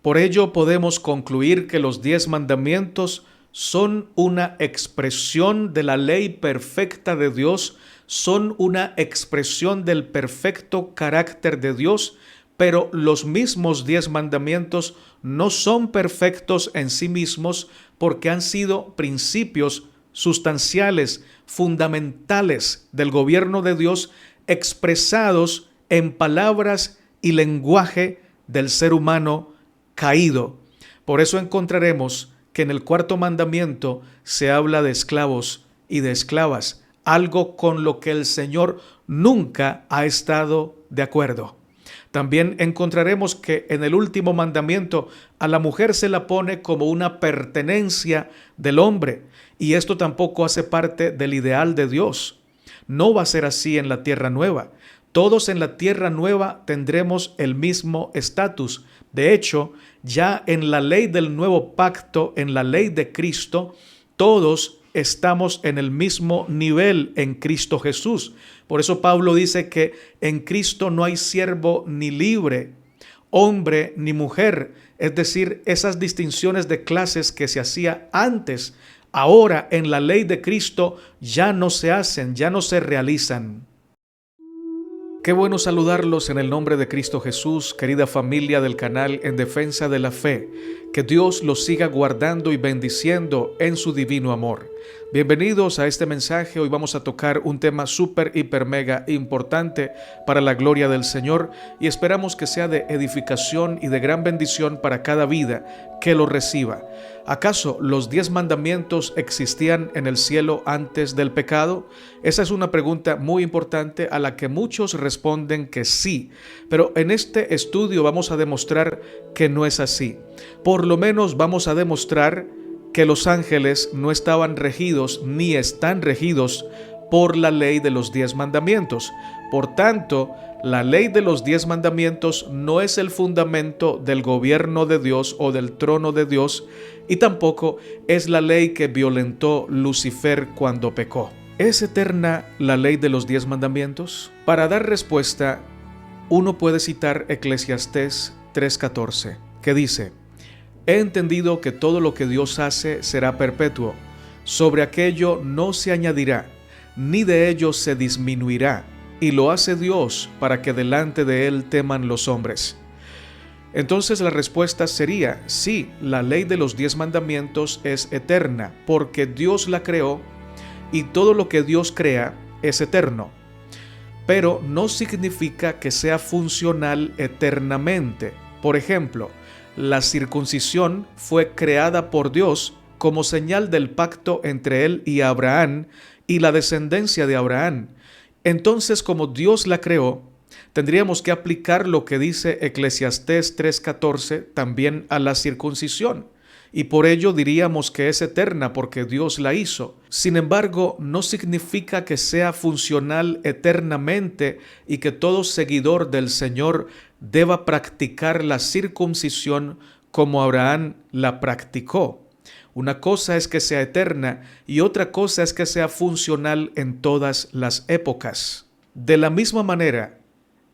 Por ello podemos concluir que los 10 mandamientos son una expresión de la ley perfecta de Dios, son una expresión del perfecto carácter de Dios, pero los mismos 10 mandamientos no son perfectos en sí mismos porque han sido principios sustanciales, fundamentales del gobierno de Dios, expresados en palabras y lenguaje del ser humano caído. Por eso encontraremos que en el cuarto mandamiento se habla de esclavos y de esclavas, algo con lo que el Señor nunca ha estado de acuerdo. También encontraremos que en el último mandamiento a la mujer se la pone como una pertenencia del hombre, y esto tampoco hace parte del ideal de Dios. No va a ser así en la tierra nueva. Todos en la tierra nueva tendremos el mismo estatus. De hecho, ya en la ley del nuevo pacto, en la ley de Cristo, todos estamos en el mismo nivel en Cristo Jesús. Por eso Pablo dice que en Cristo no hay siervo ni libre, hombre ni mujer. Es decir, esas distinciones de clases que se hacía antes, ahora en la ley de Cristo ya no se hacen, ya no se realizan. Qué bueno saludarlos en el nombre de Cristo Jesús, querida familia del canal En Defensa de la Fe. Que Dios los siga guardando y bendiciendo en su divino amor. Bienvenidos a este mensaje. Hoy vamos a tocar un tema súper, hiper, mega importante para la gloria del Señor y esperamos que sea de edificación y de gran bendición para cada vida que lo reciba. ¿Acaso los 10 mandamientos existían en el cielo antes del pecado? Esa es una pregunta muy importante a la que muchos responden que sí, pero en este estudio vamos a demostrar que no es así. Por lo menos vamos a demostrar que los ángeles no estaban regidos ni están regidos por la ley de los 10 mandamientos. Por tanto, la ley de los 10 mandamientos no es el fundamento del gobierno de Dios o del trono de Dios, y tampoco es la ley que violentó Lucifer cuando pecó. ¿Es eterna la ley de los 10 mandamientos? Para dar respuesta, uno puede citar Eclesiastés 3:14, que dice: He entendido que todo lo que Dios hace será perpetuo, sobre aquello no se añadirá, ni de ello se disminuirá, y lo hace Dios para que delante de Él teman los hombres. Entonces la respuesta sería, sí, la ley de los 10 mandamientos es eterna, porque Dios la creó, y todo lo que Dios crea es eterno. Pero no significa que sea funcional eternamente. Por ejemplo, la circuncisión fue creada por Dios como señal del pacto entre Él y Abraham y la descendencia de Abraham. Entonces, como Dios la creó, tendríamos que aplicar lo que dice Eclesiastés 3:14 también a la circuncisión. Y por ello diríamos que es eterna porque Dios la hizo. Sin embargo, no significa que sea funcional eternamente y que todo seguidor del Señor deba practicar la circuncisión como Abraham la practicó. Una cosa es que sea eterna y otra cosa es que sea funcional en todas las épocas. De la misma manera,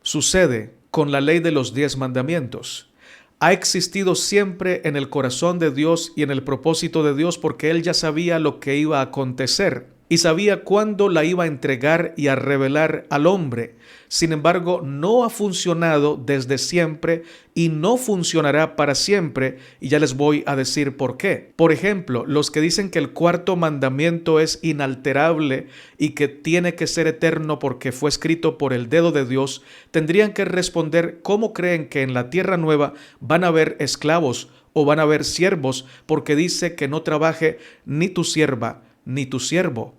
sucede con la ley de los 10 mandamientos. Ha existido siempre en el corazón de Dios y en el propósito de Dios porque Él ya sabía lo que iba a acontecer y sabía cuándo la iba a entregar y a revelar al hombre. Sin embargo, no ha funcionado desde siempre y no funcionará para siempre, y ya les voy a decir por qué. Por ejemplo, los que dicen que el cuarto mandamiento es inalterable y que tiene que ser eterno porque fue escrito por el dedo de Dios, tendrían que responder cómo creen que en la tierra nueva van a haber esclavos o van a haber siervos, porque dice que no trabaje ni tu sierva ni tu siervo.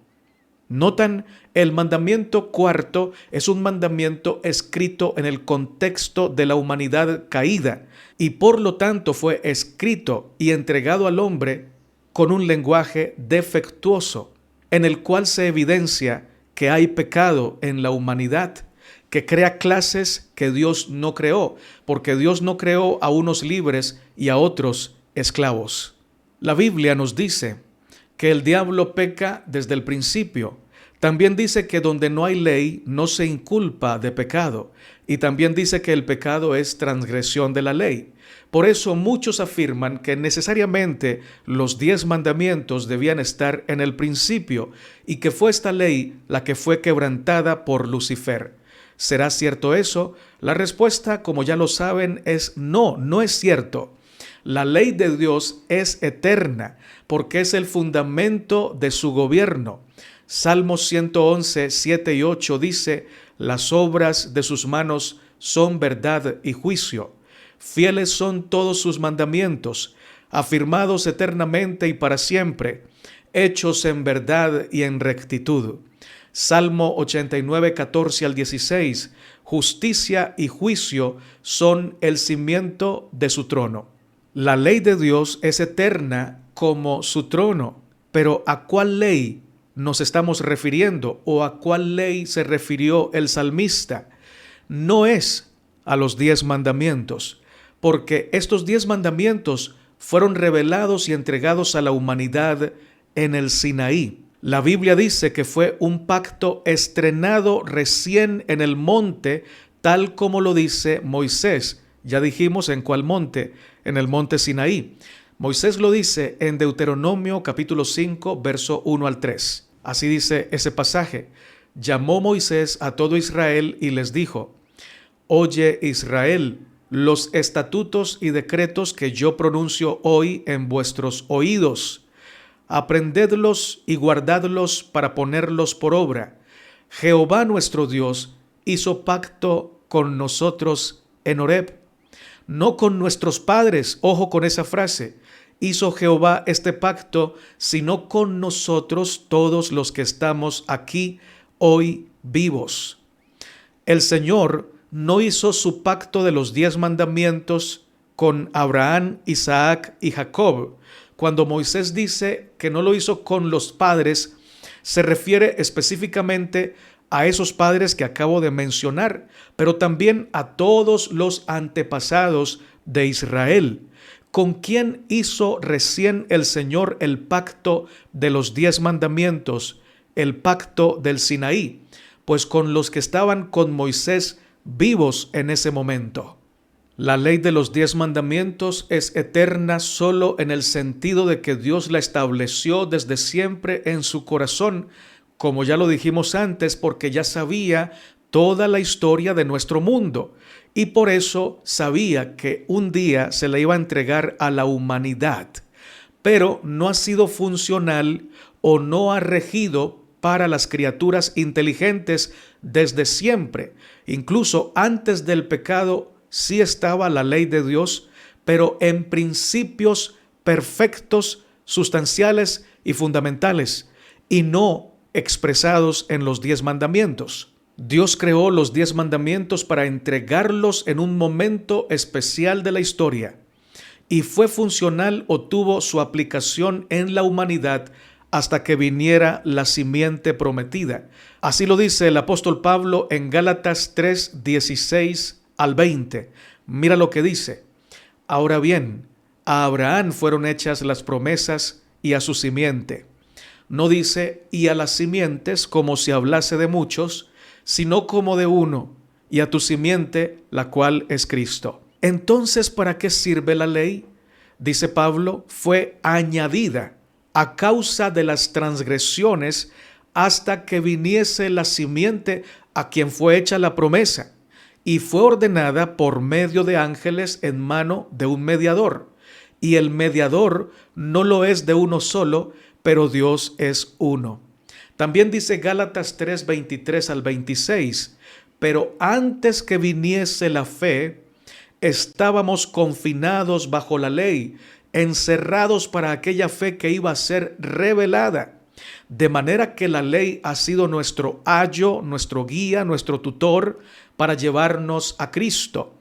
Notan, el mandamiento cuarto es un mandamiento escrito en el contexto de la humanidad caída y por lo tanto fue escrito y entregado al hombre con un lenguaje defectuoso, en el cual se evidencia que hay pecado en la humanidad, que crea clases que Dios no creó, porque Dios no creó a unos libres y a otros esclavos. La Biblia nos dice que el diablo peca desde el principio. También dice que donde no hay ley no se inculpa de pecado. Y también dice que el pecado es transgresión de la ley. Por eso muchos afirman que necesariamente los 10 mandamientos debían estar en el principio y que fue esta ley la que fue quebrantada por Lucifer. ¿Será cierto eso? La respuesta, como ya lo saben, es no, no es cierto. La ley de Dios es eterna porque es el fundamento de su gobierno. Salmos 111, 7 y 8 dice: las obras de sus manos son verdad y juicio. Fieles son todos sus mandamientos, afirmados eternamente y para siempre, hechos en verdad y en rectitud. Salmo 89, 14 al 16. Justicia y juicio son el cimiento de su trono. La ley de Dios es eterna como su trono, pero ¿a cuál ley nos estamos refiriendo o a cuál ley se refirió el salmista? No es a los 10 mandamientos, porque estos 10 mandamientos fueron revelados y entregados a la humanidad en el Sinaí. La Biblia dice que fue un pacto estrenado recién en el monte, tal como lo dice Moisés. Ya dijimos en cuál monte, en el monte Sinaí. Moisés lo dice en Deuteronomio capítulo 5, verso 1 al 3. Así dice ese pasaje: llamó Moisés a todo Israel y les dijo: oye Israel, los estatutos y decretos que yo pronuncio hoy en vuestros oídos. Aprendedlos y guardadlos para ponerlos por obra. Jehová nuestro Dios hizo pacto con nosotros en Horeb, no con nuestros padres, ojo con esa frase, hizo Jehová este pacto, sino con nosotros todos los que estamos aquí hoy vivos. El Señor no hizo su pacto de los 10 mandamientos con Abraham, Isaac y Jacob. Cuando Moisés dice que no lo hizo con los padres, se refiere específicamente a esos padres que acabo de mencionar, pero también a todos los antepasados de Israel. ¿Con quién hizo recién el Señor el pacto de los 10 mandamientos, el pacto del Sinaí? Pues con los que estaban con Moisés vivos en ese momento. La ley de los 10 mandamientos es eterna solo en el sentido de que Dios la estableció desde siempre en su corazón, como ya lo dijimos antes, porque ya sabía toda la historia de nuestro mundo y por eso sabía que un día se la iba a entregar a la humanidad, pero no ha sido funcional o no ha regido para las criaturas inteligentes desde siempre. Incluso antes del pecado sí estaba la ley de Dios, pero en principios perfectos, sustanciales y fundamentales, y no expresados en los 10 mandamientos. Dios creó los 10 mandamientos para entregarlos en un momento especial de la historia, y fue funcional o tuvo su aplicación en la humanidad hasta que viniera la simiente prometida. Así lo dice el apóstol Pablo en Gálatas 3, 16 al 20. Mira lo que dice: ahora bien, a Abraham fueron hechas las promesas y a su simiente. No dice y a las simientes como si hablase de muchos, sino como de uno, y a tu simiente, la cual es Cristo. Entonces, ¿para qué sirve la ley? Dice Pablo, fue añadida a causa de las transgresiones hasta que viniese la simiente a quien fue hecha la promesa, y fue ordenada por medio de ángeles en mano de un mediador. Y el mediador no lo es de uno solo, pero Dios es uno. También dice Gálatas 3, 23 al 26, pero antes que viniese la fe, estábamos confinados bajo la ley, encerrados para aquella fe que iba a ser revelada. De manera que la ley ha sido nuestro ayo, nuestro guía, nuestro tutor para llevarnos a Cristo,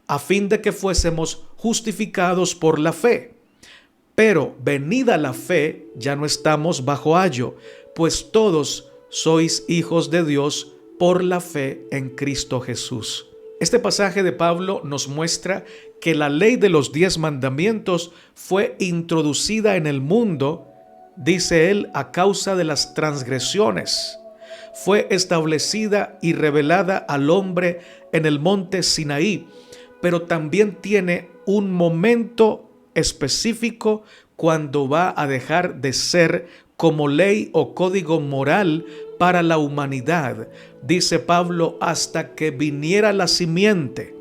a fin de que fuésemos justificados por la fe. Pero venida la fe, ya no estamos bajo ayo, pues todos sois hijos de Dios por la fe en Cristo Jesús. Este pasaje de Pablo nos muestra que la ley de los 10 mandamientos fue introducida en el mundo, dice él, a causa de las transgresiones. Fue establecida y revelada al hombre en el monte Sinaí, pero también tiene un momento específico cuando va a dejar de ser como ley o código moral para la humanidad. Dice Pablo, hasta que viniera la simiente.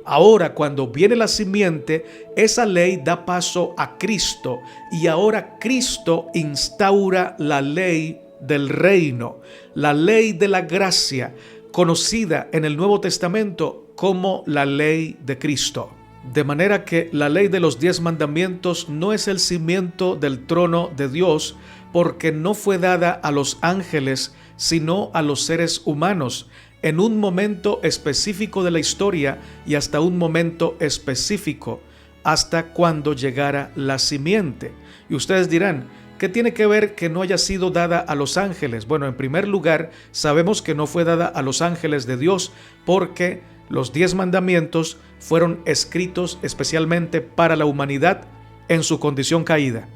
Ahora, cuando viene la simiente, esa ley da paso a Cristo y ahora Cristo instaura la ley del reino, la ley de la gracia, conocida en el Nuevo Testamento como la ley de Cristo. De manera que la ley de los 10 mandamientos no es el cimiento del trono de Dios, porque no fue dada a los ángeles, sino a los seres humanos, en un momento específico de la historia y hasta un momento específico, hasta cuando llegara la simiente. Y ustedes dirán, ¿qué tiene que ver que no haya sido dada a los ángeles? Bueno, en primer lugar, sabemos que no fue dada a los ángeles de Dios porque los 10 mandamientos fueron escritos especialmente para la humanidad en su condición caída.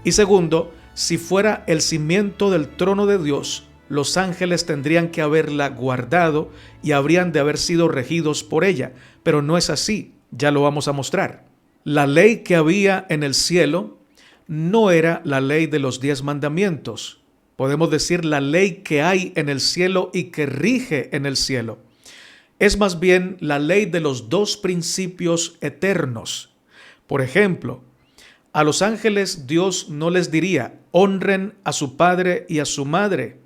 Y segundo, si fuera el cimiento del trono de Dios, los ángeles tendrían que haberla guardado y habrían de haber sido regidos por ella, pero no es así, ya lo vamos a mostrar. La ley que había en el cielo no era la ley de los 10 mandamientos. Podemos decir la ley que hay en el cielo y que rige en el cielo. Es más bien la ley de los 2 principios eternos. Por ejemplo, a los ángeles Dios no les diría, honren a su padre y a su madre,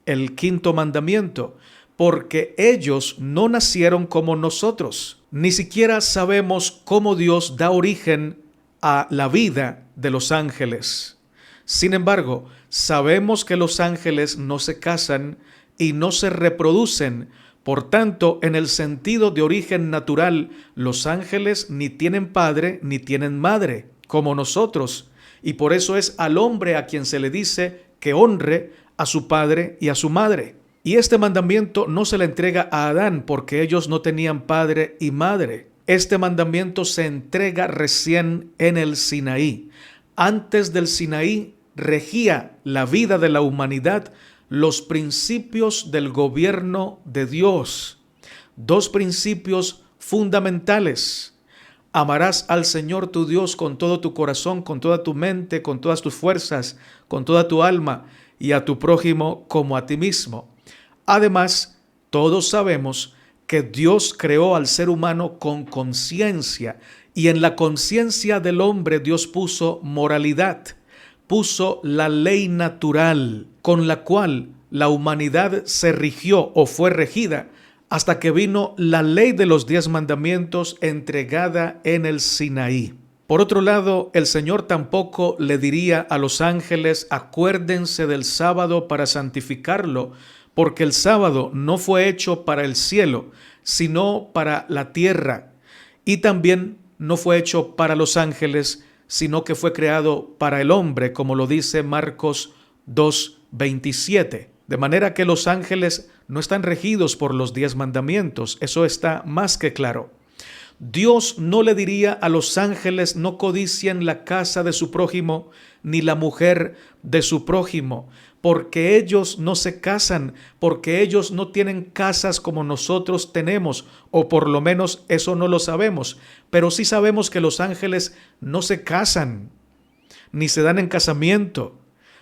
el 5º mandamiento, porque ellos no nacieron como nosotros. Ni siquiera sabemos cómo Dios da origen a la vida de los ángeles. Sin embargo, sabemos que los ángeles no se casan y no se reproducen. Por tanto, en el sentido de origen natural, los ángeles ni tienen padre ni tienen madre, como nosotros. Y por eso es al hombre a quien se le dice que honre a su padre y a su madre. Y este mandamiento no se le entrega a Adán porque ellos no tenían padre y madre. Este mandamiento se entrega recién en el Sinaí. Antes del Sinaí regía la vida de la humanidad los principios del gobierno de Dios. 2 principios fundamentales. Amarás al Señor tu Dios con todo tu corazón, con toda tu mente, con todas tus fuerzas, con toda tu alma, y a tu prójimo como a ti mismo. Además, todos sabemos que Dios creó al ser humano con conciencia, y en la conciencia del hombre Dios puso moralidad, puso la ley natural con la cual la humanidad se rigió o fue regida hasta que vino la ley de los 10 mandamientos entregada en el Sinaí. Por otro lado, el Señor tampoco le diría a los ángeles, acuérdense del sábado para santificarlo, porque el sábado no fue hecho para el cielo, sino para la tierra, y también no fue hecho para los ángeles, sino que fue creado para el hombre, como lo dice Marcos 2:27. De manera que los ángeles no están regidos por los 10 mandamientos, eso está más que claro. Dios no le diría a los ángeles, no codicien la casa de su prójimo, ni la mujer de su prójimo, porque ellos no se casan, porque ellos no tienen casas como nosotros tenemos, o por lo menos eso no lo sabemos, pero sí sabemos que los ángeles no se casan, ni se dan en casamiento.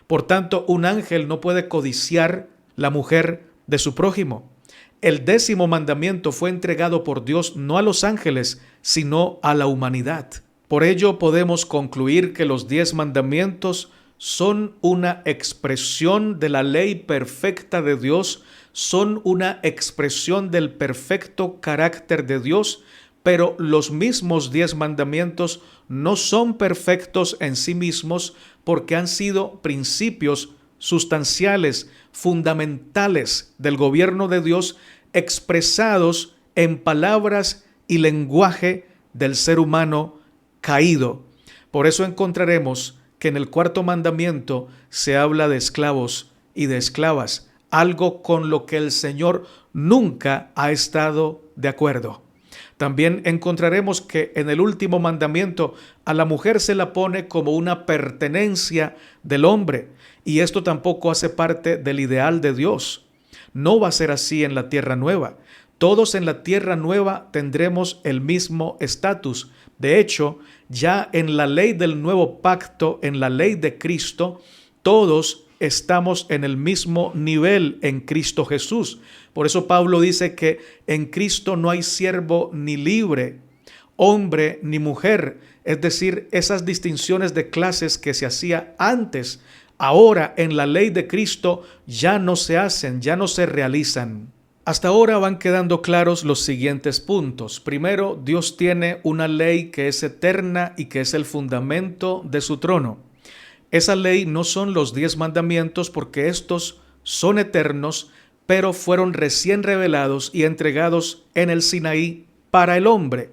Por tanto, un ángel no puede codiciar la mujer de su prójimo. El 10º mandamiento fue entregado por Dios no a los ángeles, sino a la humanidad. Por ello podemos concluir que los 10 mandamientos son una expresión de la ley perfecta de Dios, son una expresión del perfecto carácter de Dios, pero los mismos 10 mandamientos no son perfectos en sí mismos porque han sido principios sustanciales, fundamentales del gobierno de Dios, expresados en palabras y lenguaje del ser humano caído. Por eso encontraremos que en el 4º mandamiento se habla de esclavos y de esclavas, algo con lo que el Señor nunca ha estado de acuerdo. También encontraremos que en el último mandamiento a la mujer se la pone como una pertenencia del hombre, y esto tampoco hace parte del ideal de Dios. No va a ser así en la tierra nueva. Todos en la tierra nueva tendremos el mismo estatus. De hecho, ya en la ley del nuevo pacto, en la ley de Cristo, todos estamos en el mismo nivel en Cristo Jesús. Por eso Pablo dice que en Cristo no hay siervo ni libre, hombre ni mujer, es decir, esas distinciones de clases que se hacía antes, ahora en la ley de Cristo ya no se hacen, ya no se realizan. Hasta ahora van quedando claros los siguientes puntos. Primero, Dios tiene una ley que es eterna y que es el fundamento de su trono. Esa ley no son los 10 mandamientos porque estos son eternos, pero fueron recién revelados y entregados en el Sinaí para el hombre.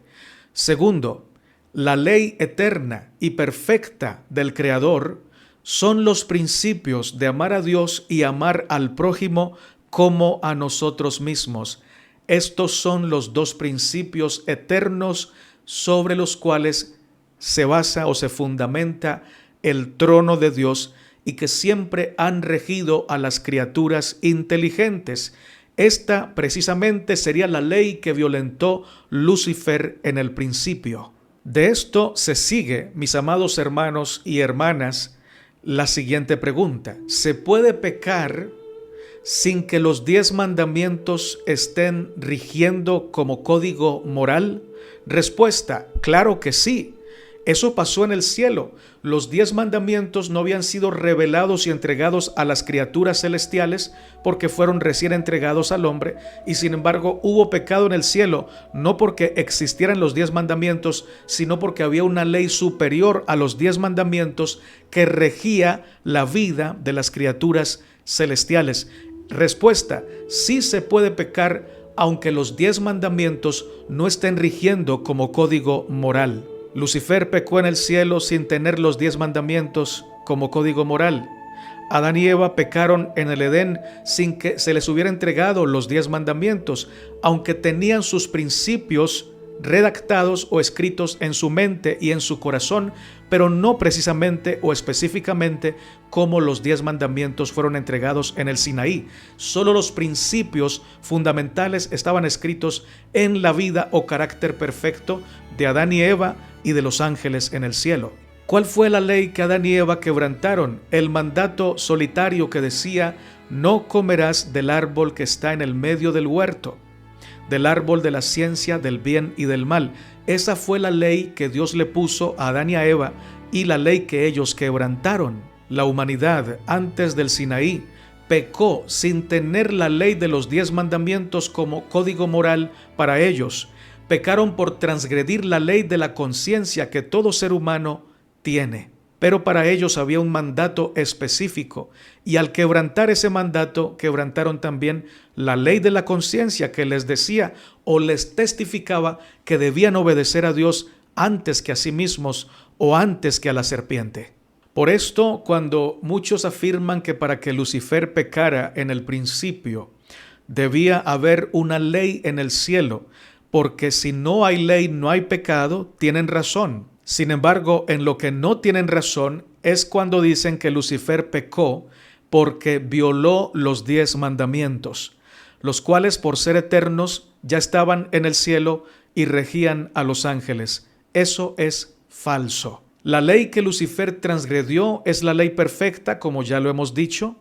Segundo, la ley eterna y perfecta del Creador son los principios de amar a Dios y amar al prójimo como a nosotros mismos. Estos son los dos principios eternos sobre los cuales se basa o se fundamenta el trono de Dios y que siempre han regido a las criaturas inteligentes. Esta precisamente sería la ley que violentó Lucifer en el principio. De esto se sigue, mis amados hermanos y hermanas, la siguiente pregunta: ¿se puede pecar sin que los 10 mandamientos estén rigiendo como código moral? Respuesta: claro que sí. Eso pasó en el cielo. Los 10 mandamientos no habían sido revelados y entregados a las criaturas celestiales porque fueron recién entregados al hombre, y sin embargo hubo pecado en el cielo, no porque existieran los 10 mandamientos, sino porque había una ley superior a los 10 mandamientos que regía la vida de las criaturas celestiales. Respuesta: sí se puede pecar aunque los 10 mandamientos no estén rigiendo como código moral. Lucifer pecó en el cielo sin tener los 10 mandamientos como código moral. Adán y Eva pecaron en el Edén sin que se les hubiera entregado los 10 mandamientos, aunque tenían sus principios redactados o escritos en su mente y en su corazón, pero no precisamente o específicamente como los 10 mandamientos fueron entregados en el Sinaí. Solo los principios fundamentales estaban escritos en la vida o carácter perfecto de Adán y Eva y de los ángeles en el cielo. ¿Cuál fue la ley que Adán y Eva quebrantaron? El mandato solitario que decía: no comerás del árbol que está en el medio del huerto, del árbol de la ciencia del bien y del mal. Esa fue la ley que Dios le puso a Adán y a Eva y la ley que ellos quebrantaron. La humanidad antes del Sinaí pecó sin tener la ley de los 10 mandamientos como código moral para ellos. Pecaron por transgredir la ley de la conciencia que todo ser humano tiene. Pero para ellos había un mandato específico, y al quebrantar ese mandato, quebrantaron también la ley de la conciencia que les decía o les testificaba que debían obedecer a Dios antes que a sí mismos o antes que a la serpiente. Por esto, cuando muchos afirman que para que Lucifer pecara en el principio, debía haber una ley en el cielo, porque si no hay ley no hay pecado, tienen razón. Sin embargo, en lo que no tienen razón es cuando dicen que Lucifer pecó porque violó los 10 mandamientos, los cuales por ser eternos ya estaban en el cielo y regían a los ángeles. Eso es falso. La ley que Lucifer transgredió es la ley perfecta, como ya lo hemos dicho.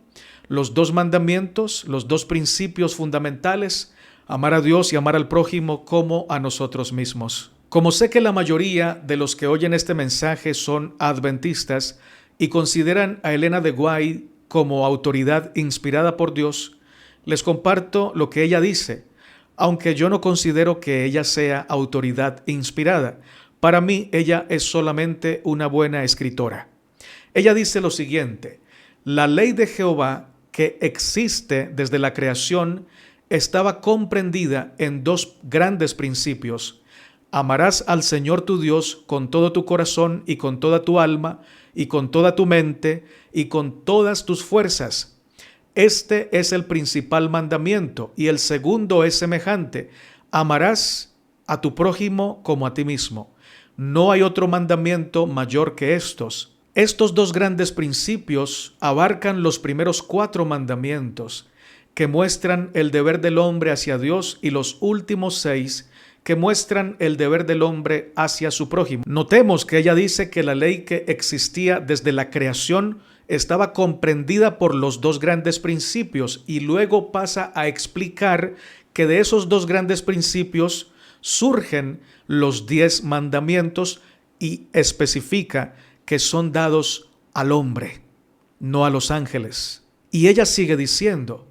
Los 2 mandamientos, los 2 principios fundamentales: amar a Dios y amar al prójimo como a nosotros mismos. Como sé que la mayoría de los que oyen este mensaje son adventistas y consideran a Elena de White como autoridad inspirada por Dios, les comparto lo que ella dice, aunque yo no considero que ella sea autoridad inspirada. Para mí, ella es solamente una buena escritora. Ella dice lo siguiente: la ley de Jehová, que existe desde la creación, estaba comprendida en 2 grandes principios. Amarás al Señor tu Dios con todo tu corazón y con toda tu alma y con toda tu mente y con todas tus fuerzas. Este es el principal mandamiento, y el segundo es semejante: amarás a tu prójimo como a ti mismo. No hay otro mandamiento mayor que estos. Estos 2 grandes principios abarcan los primeros 4 mandamientos. que muestran el deber del hombre hacia Dios, y los últimos 6 que muestran el deber del hombre hacia su prójimo. Notemos que ella dice que la ley que existía desde la creación estaba comprendida por los 2 grandes principios, y luego pasa a explicar que de esos 2 grandes principios surgen los 10 mandamientos, y especifica que son dados al hombre, no a los ángeles. Y ella sigue diciendo: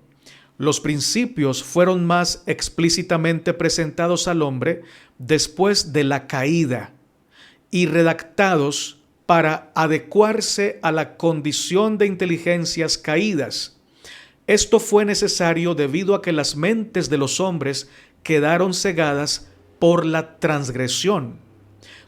los principios fueron más explícitamente presentados al hombre después de la caída y redactados para adecuarse a la condición de inteligencias caídas. Esto fue necesario debido a que las mentes de los hombres quedaron cegadas por la transgresión.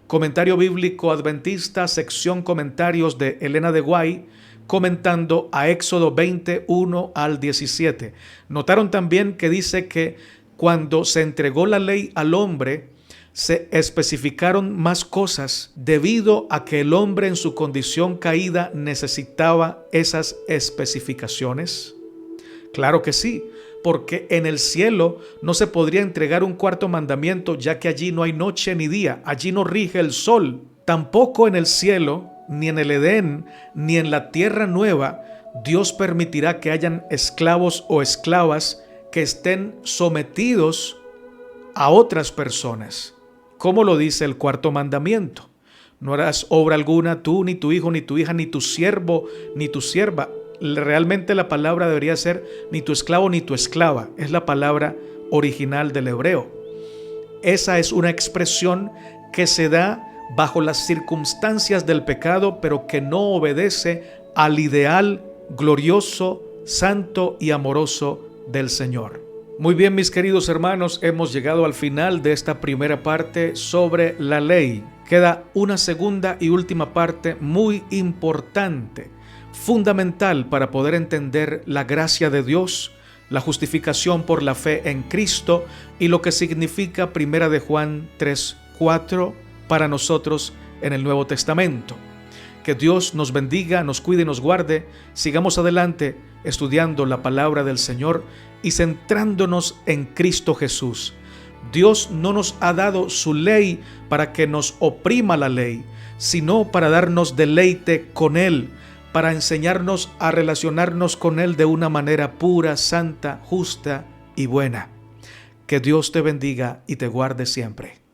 Comentario Bíblico Adventista, sección comentarios de Elena de Guay, comentando a Éxodo 21 al 17. Notaron también que dice que cuando se entregó la ley al hombre, se especificaron más cosas debido a que el hombre en su condición caída necesitaba esas especificaciones. Claro que sí, porque en el cielo no se podría entregar un 4º mandamiento, ya que allí no hay noche ni día, allí no rige el sol. Tampoco en el cielo, ni en el Edén, ni en la tierra nueva, Dios permitirá que hayan esclavos o esclavas que estén sometidos a otras personas. Como lo dice el 4º mandamiento: no harás obra alguna tú, ni tu hijo, ni tu hija, ni tu siervo, ni tu sierva. Realmente la palabra debería ser ni tu esclavo ni tu esclava. Es la palabra original del hebreo. Esa es una expresión que se da bajo las circunstancias del pecado, pero que no obedece al ideal glorioso, santo y amoroso del Señor. Muy bien, mis queridos hermanos, hemos llegado al final de esta primera parte sobre la ley. Queda una segunda y última parte muy importante, fundamental para poder entender la gracia de Dios, la justificación por la fe en Cristo y lo que significa 1 de Juan 3:4 para nosotros en el Nuevo Testamento. Que Dios nos bendiga, nos cuide y nos guarde. Sigamos adelante estudiando la palabra del Señor y centrándonos en Cristo Jesús. Dios no nos ha dado su ley para que nos oprima la ley, sino para darnos deleite con Él, para enseñarnos a relacionarnos con Él de una manera pura, santa, justa y buena. Que Dios te bendiga y te guarde siempre.